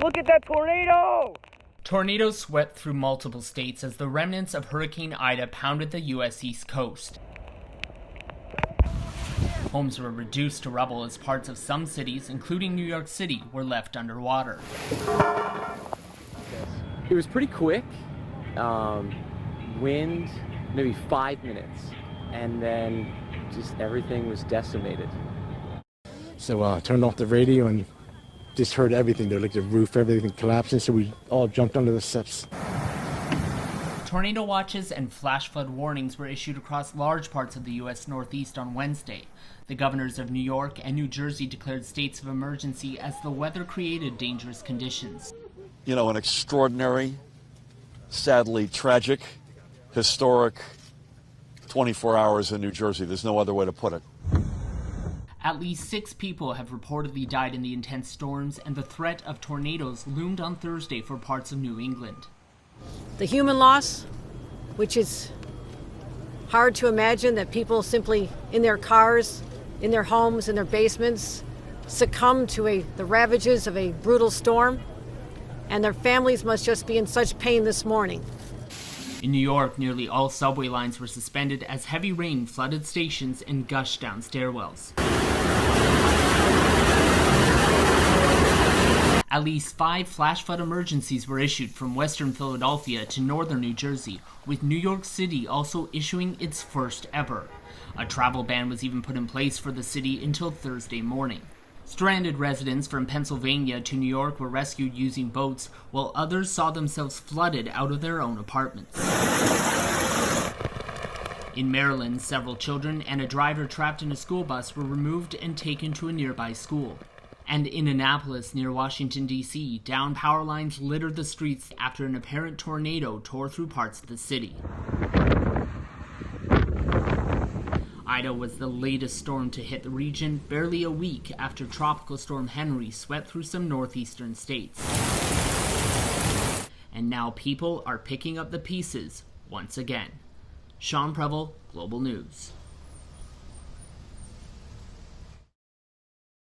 Look at that tornado! Tornadoes swept through multiple states as the remnants of Hurricane Ida pounded the U.S. East Coast. Homes were reduced to rubble as parts of some cities, including New York City, were left underwater. It was pretty quick. Wind, maybe 5 minutes, and then just everything was decimated. So I turned off the radio and just heard everything there, like the roof, everything collapsing, so we all jumped under the steps. Tornado watches and flash flood warnings were issued across large parts of the U.S. Northeast on Wednesday. The governors of New York and New Jersey declared states of emergency as the weather created dangerous conditions. You know, an extraordinary, sadly tragic, historic 24 hours in New Jersey. There's no other way to put it. At least 6 people have reportedly died in the intense storms, and the threat of tornadoes loomed on Thursday for parts of New England. The human loss, which is hard to imagine, that people simply in their cars, in their homes, in their basements, succumb to the ravages of a brutal storm, and their families must just be in such pain this morning. In New York, nearly all subway lines were suspended as heavy rain flooded stations and gushed down stairwells. At least 5 flash flood emergencies were issued from western Philadelphia to northern New Jersey, with New York City also issuing its first ever. A travel ban was even put in place for the city until Thursday morning. Stranded residents from Pennsylvania to New York were rescued using boats, while others saw themselves flooded out of their own apartments. In Maryland, several children and a driver trapped in a school bus were removed and taken to a nearby school. And in Annapolis, near Washington, D.C., downed power lines littered the streets after an apparent tornado tore through parts of the city. Ida was the latest storm to hit the region barely a week after Tropical Storm Henry swept through some northeastern states. And now people are picking up the pieces once again. Sean Previl, Global News.